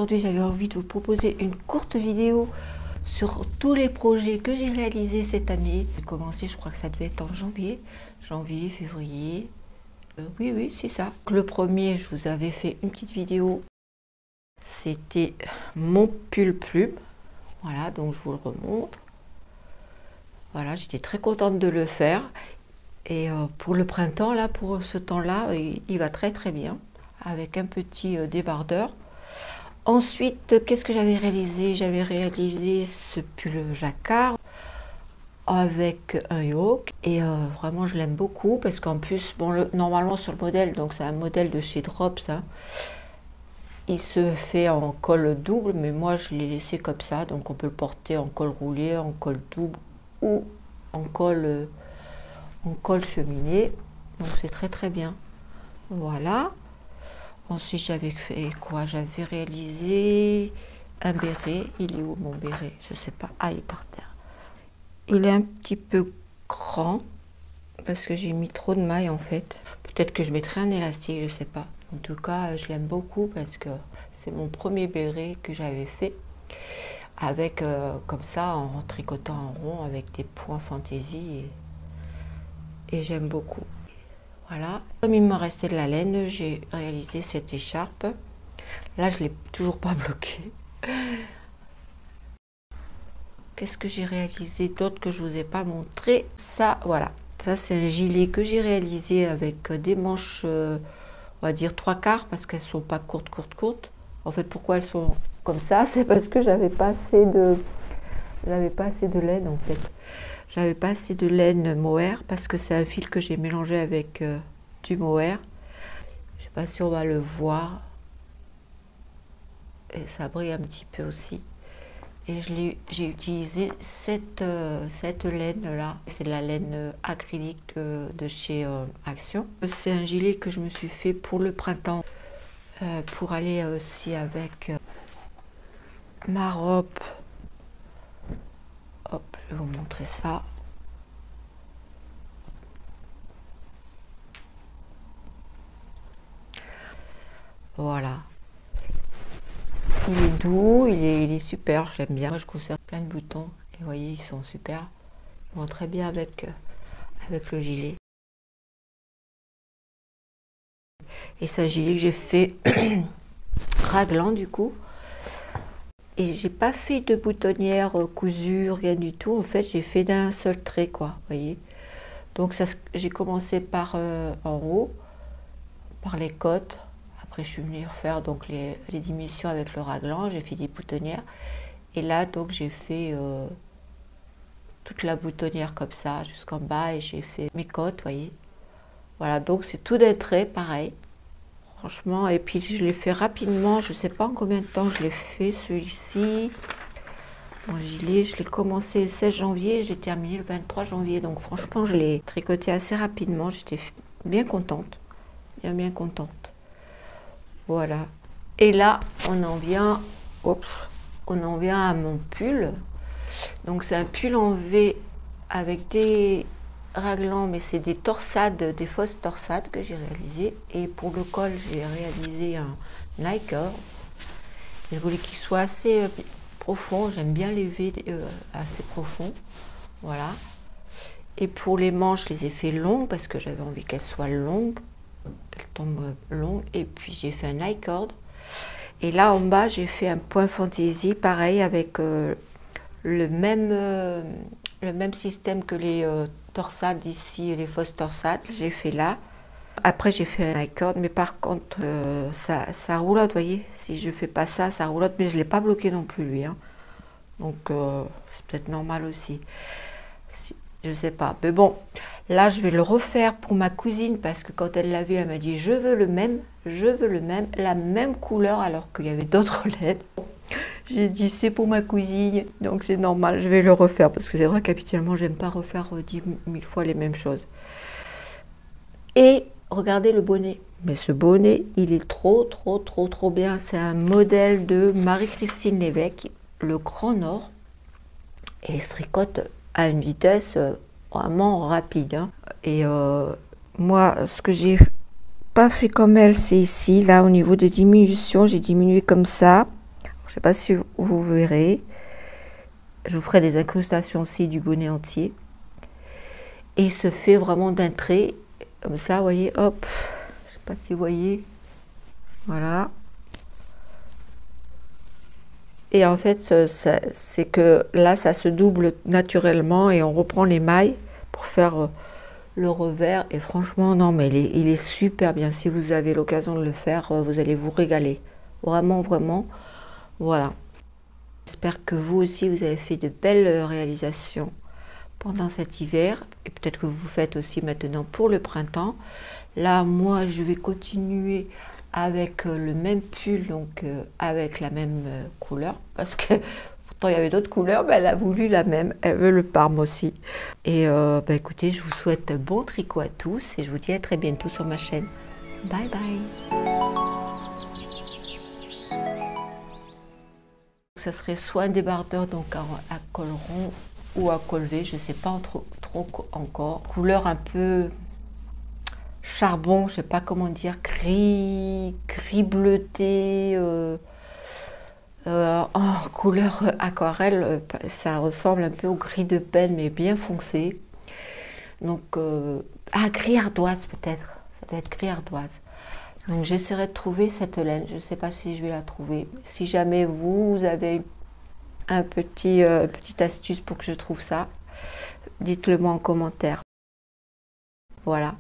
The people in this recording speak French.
aujourd'hui j'avais envie de vous proposer une courte vidéo sur tous les projets que j'ai réalisés cette année. J'ai commencé, je crois que ça devait être en janvier, février. Oui, c'est ça. Le premier, je vous avais fait une petite vidéo. C'était mon pull plume. Voilà, donc je vous le remontre. Voilà, j'étais très contente de le faire. Et pour le printemps, là, pour ce temps-là, il va très très bien. Avec un petit débardeur. Ensuite, qu'est-ce que j'avais réalisé? J'avais réalisé ce pull jacquard avec un yoke. Et vraiment, je l'aime beaucoup parce qu'en plus, bon, normalement sur le modèle, donc c'est un modèle de chez Drops, hein, il se fait en col double, mais moi je l'ai laissé comme ça. Donc on peut le porter en col roulé, en col double ou en col cheminé. Donc c'est très très bien. Voilà. Ensuite, j'avais fait quoi? J'avais réalisé un béret. Il est où mon béret? Je sais pas. Ah, il est par terre. Il est un petit peu grand parce que j'ai mis trop de mailles en fait. Peut-être que je mettrai un élastique, je sais pas. En tout cas, je l'aime beaucoup parce que c'est mon premier béret que j'avais fait avec comme ça en tricotant en rond avec des points fantaisie et j'aime beaucoup. Voilà, comme il me restait de la laine, j'ai réalisé cette écharpe. Là, je ne l'ai toujours pas bloquée. Qu'est-ce que j'ai réalisé d'autre que je ne vous ai pas montré? Ça, voilà. Ça, c'est un gilet que j'ai réalisé avec des manches, on va dire 3/4, parce qu'elles ne sont pas courtes. En fait, pourquoi elles sont comme ça? C'est parce que j'avais pas assez de laine, en fait. J'avais pas assez de laine mohair, parce que c'est un fil que j'ai mélangé avec du mohair. Je sais pas si on va le voir. Et ça brille un petit peu aussi. Et j'ai utilisé cette laine là. C'est la laine acrylique de chez Action. C'est un gilet que je me suis fait pour le printemps. Pour aller aussi avec ma robe. Hop, je vais vous montrer ça. Voilà. Il est doux, il est super, j'aime bien. Moi, je conserve plein de boutons et vous voyez, ils sont super. Ils vont très bien avec le gilet. Et c'est un gilet que j'ai fait raglant du coup. Et j'ai pas fait de boutonnière cousue, rien du tout. En fait, j'ai fait d'un seul trait, quoi. Vous voyez. Donc j'ai commencé par en haut, par les côtes. Après, je suis venue refaire donc les diminutions avec le raglan. J'ai fait des boutonnières. Et là, donc, j'ai fait toute la boutonnière comme ça, jusqu'en bas. Et j'ai fait mes côtes, vous voyez. Voilà, donc c'est tout d'un trait, pareil. Franchement, et puis je l'ai fait rapidement. Je ne sais pas en combien de temps je l'ai fait, celui-ci. Mon gilet, je l'ai commencé le 16 janvier. J'ai terminé le 23 janvier. Donc, franchement, je l'ai tricoté assez rapidement. J'étais bien contente. Bien contente. Voilà. Et là, on en vient à mon pull. Donc c'est un pull en V avec des raglans, mais c'est des torsades, des fausses torsades que j'ai réalisées. Et pour le col, j'ai réalisé un Niker. Je voulais qu'il soit assez profond. J'aime bien les V assez profonds. Voilà. Et pour les manches, je les ai fait longues parce que j'avais envie qu'elles soient longues. Qu'elle tombe longue. Et puis j'ai fait un Nicord. Et là en bas j'ai fait un point fantaisie pareil avec le même système que les torsades ici, les fausses torsades. J'ai fait là. Après j'ai fait un Nicord, mais par contre ça roulotte, vous voyez. Si je fais pas ça, ça roulotte, mais je l'ai pas bloqué non plus lui, hein. Donc c'est peut-être normal aussi. Je sais pas, mais bon, là je vais le refaire pour ma cousine parce que quand elle l'a vu, elle m'a dit je veux le même, la même couleur alors qu'il y avait d'autres laines. J'ai dit c'est pour ma cousine, donc c'est normal, je vais le refaire parce que c'est vrai qu'habituellement j'aime pas refaire 10 000 fois les mêmes choses. Et regardez le bonnet, mais ce bonnet il est trop bien. C'est un modèle de Marie-Christine Lévesque, le Grand Nord, et il se tricote à une vitesse vraiment rapide, hein. Et moi, ce que j'ai pas fait comme elle, c'est ici, là, au niveau des diminutions, j'ai diminué comme ça. Je ne sais pas si vous verrez. Je vous ferai des incrustations aussi du bonnet entier. Et il se fait vraiment d'un trait, comme ça, vous voyez, hop. Je ne sais pas si vous voyez. Voilà. Et en fait, c'est que là, ça se double naturellement et on reprend les mailles pour faire le revers. Et franchement, non, mais il est super bien. Si vous avez l'occasion de le faire, vous allez vous régaler. Vraiment, vraiment. Voilà. J'espère que vous aussi, vous avez fait de belles réalisations pendant cet hiver. Et peut-être que vous faites aussi maintenant pour le printemps. Là, moi, je vais continuer avec le même pull, donc avec la même couleur. Parce que pourtant, il y avait d'autres couleurs, mais elle a voulu la même. Elle veut le parme aussi. Et bah, écoutez, je vous souhaite bon tricot à tous. Et je vous dis à très bientôt sur ma chaîne. Bye bye. Ça serait soit un débardeur donc à col rond ou à col V, je ne sais pas trop encore. Couleur un peu charbon, je ne sais pas comment dire, gris bleuté, en couleur aquarelle, ça ressemble un peu au gris de peine mais bien foncé. Donc, gris ardoise peut-être, ça doit être gris ardoise. Donc j'essaierai de trouver cette laine, je ne sais pas si je vais la trouver. Si jamais vous avez un petite astuce pour que je trouve ça, dites-le moi en commentaire. Voilà.